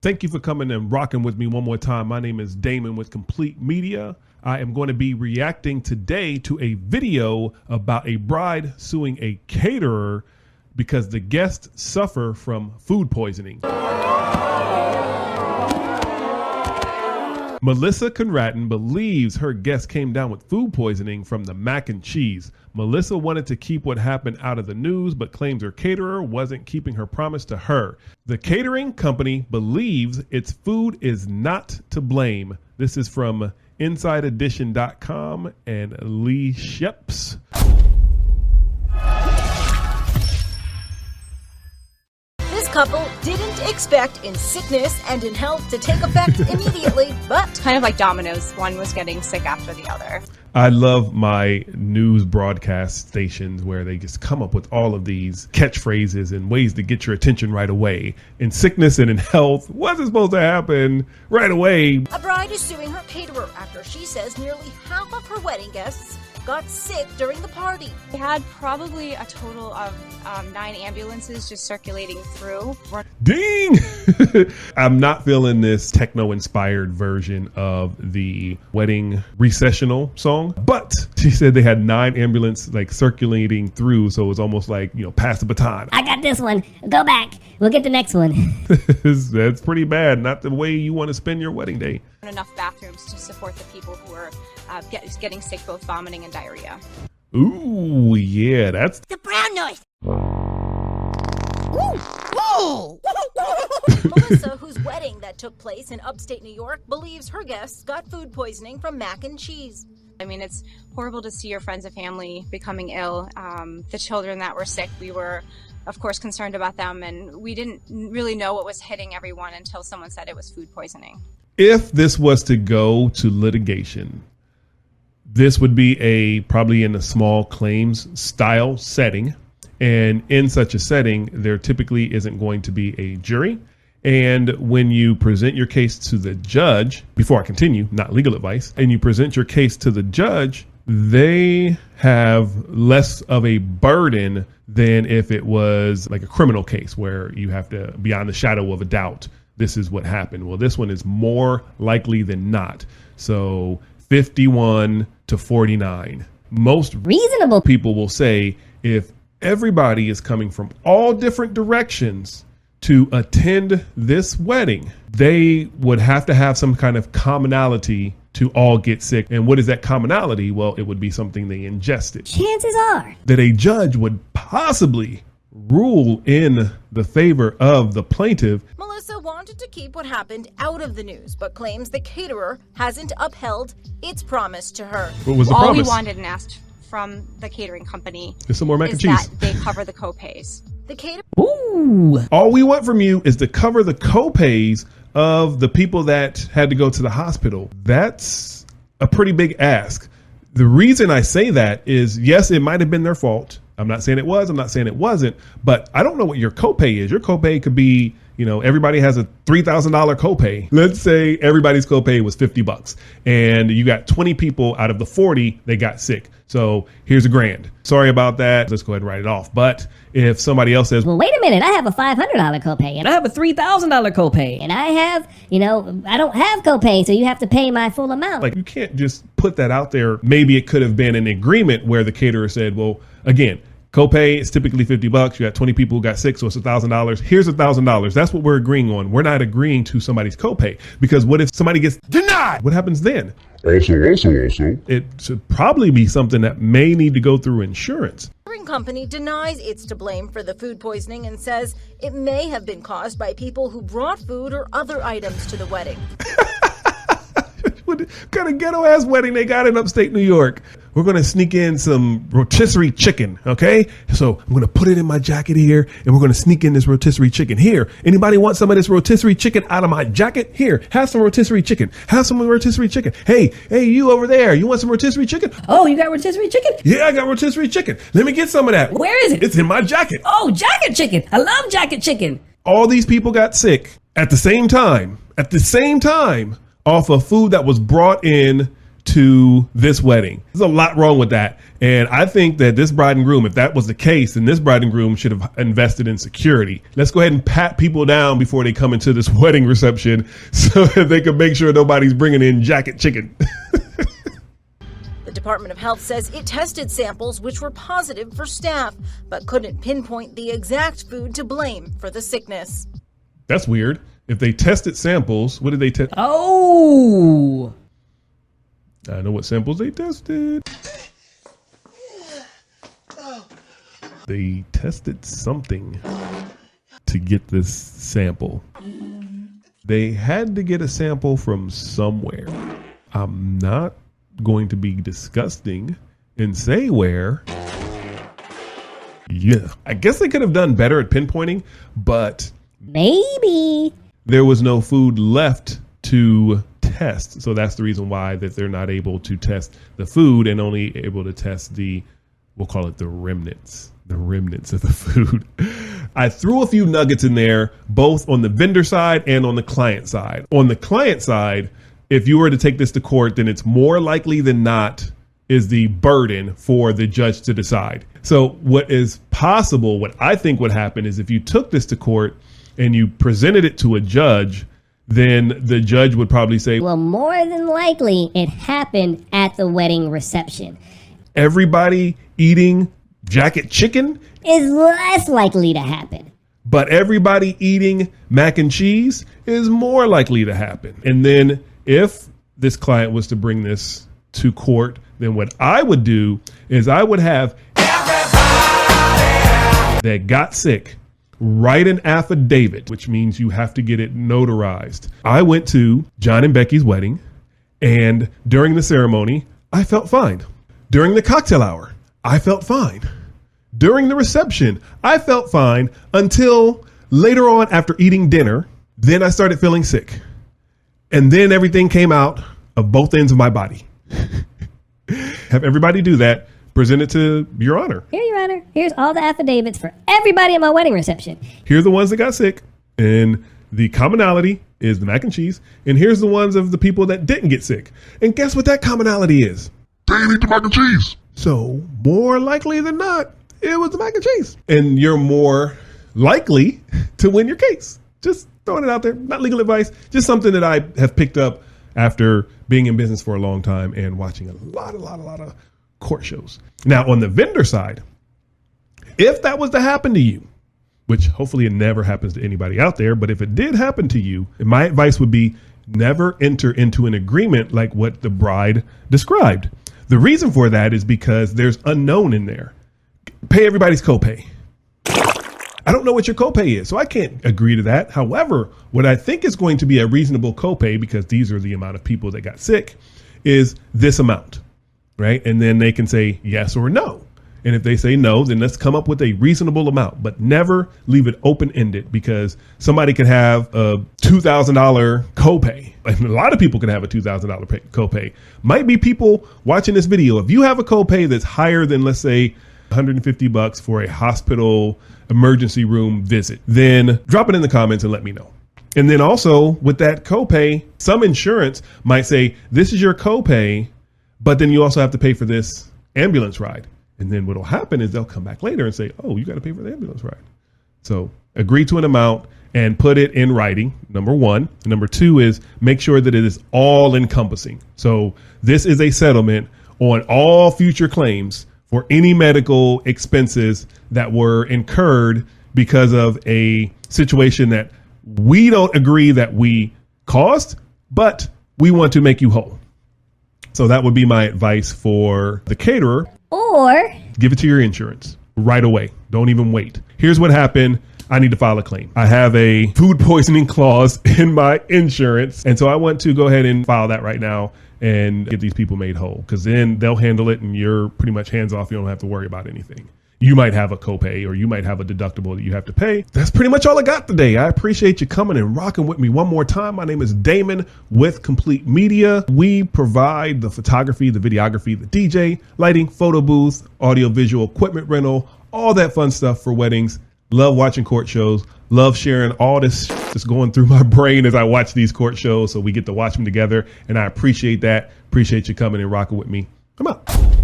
Thank you for coming and rocking with me one more time. My name is Damon with Complete Media. I am going to be reacting today to a video about a bride suing a caterer because the guests suffer from food poisoning. Melissa Conradin believes her guest came down with food poisoning from the mac and cheese. Melissa wanted to keep what happened out of the news, but claims her caterer wasn't keeping her promise to her. The catering company believes its food is not to blame. This is from InsideEdition.com and Lee Sheps. Couple didn't expect in sickness and in health to take effect immediately, but kind of like dominoes, one was getting sick after the other. I love my news broadcast stations where they just come up with all of these catchphrases and ways to get your attention right away. In sickness and in health, what's supposed to happen right away? A bride is suing her caterer after she says nearly half of her wedding guests got sick during the party. We had probably a total of 9 ambulances just circulating through. Ding! I'm not feeling this techno-inspired version of the wedding recessional song, but she said they had 9 ambulances like circulating through, so it was almost like, you know, pass the baton. I got this one. Go back. We'll get the next one. That's pretty bad. Not the way you want to spend your wedding day. Enough bathrooms to support the people who are getting sick, both vomiting and diarrhea. Ooh, yeah, that's the brown noise. Melissa, whose wedding that took place in upstate New York, believes her guests got food poisoning from mac and cheese. I mean, it's horrible to see your friends and family becoming ill. The children that were sick, we were, of course, concerned about them, and we didn't really know what was hitting everyone until someone said it was food poisoning. If this was to go to litigation, this would be probably in a small claims style setting. And in such a setting, there typically isn't going to be a jury. And when you present your case to the judge, before I continue, not legal advice, and you present your case to the judge, they have less of a burden than if it was like a criminal case where you have to, beyond the shadow of a doubt, this is what happened. Well, this one is more likely than not. So 51 to 49. Most reasonable people will say if everybody is coming from all different directions to attend this wedding, they would have to have some kind of commonality to all get sick. And what is that commonality? Well, it would be something they ingested. Chances are that a judge would possibly rule in the favor of the plaintiff. Melissa wanted to keep what happened out of the news, but claims the caterer hasn't upheld its promise to her. What was the All promise? we wanted and asked from the catering company is some more mac and is cheese. that they cover the co-pays. The caterer. Ooh. All we want from you is to cover the co-pays of the people that had to go to the hospital. That's a pretty big ask. The reason I say that is, yes, it might have been their fault. I'm not saying it was, I'm not saying it wasn't, but I don't know what your copay is. Your copay could be, you know, everybody has a $3,000 copay. Let's say everybody's copay was $50 and you got 20 people out of the 40 that got sick. So here's $1,000. Sorry about that. Let's go ahead and write it off. But if somebody else says, well, wait a minute, I have a $500 copay and I have a $3,000 copay and I have, I don't have copay, so you have to pay my full amount. Like, you can't just put that out there. Maybe it could have been an agreement where the caterer said, well, again, copay is typically $50. You got 20 people who got sick, so it's $1,000. Here's $1,000. That's what we're agreeing on. We're not agreeing to somebody's copay, because what if somebody gets denied? What happens then? Also, it should probably be something that may need to go through insurance. The catering company denies it's to blame for the food poisoning and says it may have been caused by people who brought food or other items to the wedding. What kind of ghetto ass wedding they got in upstate New York? We're going to sneak in some rotisserie chicken. Okay. So I'm going to put it in my jacket here and we're going to sneak in this rotisserie chicken here. Anybody want some of this rotisserie chicken out of my jacket? Here, have some rotisserie chicken. Have some rotisserie chicken. Hey, you over there. You want some rotisserie chicken? Oh, you got rotisserie chicken? Yeah, I got rotisserie chicken. Let me get some of that. Where is it? It's in my jacket. Oh, jacket chicken. I love jacket chicken. All these people got sick at the same time, off of food that was brought in to this wedding. There's a lot wrong with that. And I think that this bride and groom, if that was the case, then this bride and groom should have invested in security. Let's go ahead and pat people down before they come into this wedding reception so that they can make sure nobody's bringing in jacket chicken. The Department of Health says it tested samples which were positive for staph, but couldn't pinpoint the exact food to blame for the sickness. That's weird. If they tested samples, what did they test? Oh! I know what samples they tested. They tested something to get this sample. They had to get a sample from somewhere. I'm not going to be disgusting and say where. Yeah, I guess they could have done better at pinpointing, but Maybe. there was no food left to test. So that's the reason why that they're not able to test the food and only able to test we'll call it the remnants of the food. I threw a few nuggets in there, both on the vendor side and on the client side. On the client side, if you were to take this to court, then it's more likely than not is the burden for the judge to decide. So what is possible, what I think would happen is if you took this to court and you presented it to a judge, then the judge would probably say, Well, more than likely, it happened at the wedding reception. everybody eating jacket chicken, Is less likely to happen. but everybody eating mac and cheese is more likely to happen. And then if this client was to bring this to court, then what I would do is I would have that got sick write an affidavit, which means you have to get it notarized. I went to John and Becky's wedding, and during the ceremony, I felt fine. During the cocktail hour, I felt fine. During the reception, I felt fine until later on after eating dinner. Then I started feeling sick. And then everything came out of both ends of my body. Have everybody do that. Present it to Your Honor. Here, Your Honor. Here's all the affidavits for everybody at my wedding reception. Here are the ones that got sick. And the commonality is the mac and cheese. And here's the ones of the people that didn't get sick. And guess what that commonality is? They didn't eat the mac and cheese. So more likely than not, it was the mac and cheese. And you're more likely to win your case. Just throwing it out there. Not legal advice. Just something that I have picked up after being in business for a long time and watching a lot of court shows. Now, on the vendor side, if that was to happen to you, which hopefully it never happens to anybody out there, but if it did happen to you, my advice would be never enter into an agreement like what the bride described. The reason for that is because there's unknown in there. Pay everybody's copay. I don't know what your copay is, so I can't agree to that. However, what I think is going to be a reasonable copay, because these are the amount of people that got sick, is this amount, right? And then they can say yes or no. And if they say no, then let's come up with a reasonable amount, but never leave it open-ended, because somebody could have a $2,000 copay. And a lot of people can have a $2,000 copay. Might be people watching this video. If you have a copay that's higher than, let's say, $150 for a hospital emergency room visit, then drop it in the comments and let me know. And then also with that copay, some insurance might say, this is your copay, but then you also have to pay for this ambulance ride. And then what'll happen is they'll come back later and say, oh, you got to pay for the ambulance ride. So agree to an amount and put it in writing, number one. Number two is make sure that it is all encompassing. So this is a settlement on all future claims for any medical expenses that were incurred because of a situation that we don't agree that we caused, but we want to make you whole. So that would be my advice for the caterer. Or Give it to your insurance right away. Don't even wait. Here's what happened. I need to file a claim. I have a food poisoning clause in my insurance. And so I want to go ahead and file that right now and get these people made whole, because then they'll handle it and you're pretty much hands off. You don't have to worry about anything. You might have a copay or you might have a deductible that you have to pay. That's pretty much all I got today. I appreciate you coming and rocking with me one more time. My name is Damon with Complete Media. We provide the photography, the videography, the DJ, lighting, photo booth, audio visual equipment rental, all that fun stuff for weddings. Love watching court shows. Love sharing all this that's going through my brain as I watch these court shows. So we get to watch them together. And I appreciate that. Appreciate you coming and rocking with me. Come on.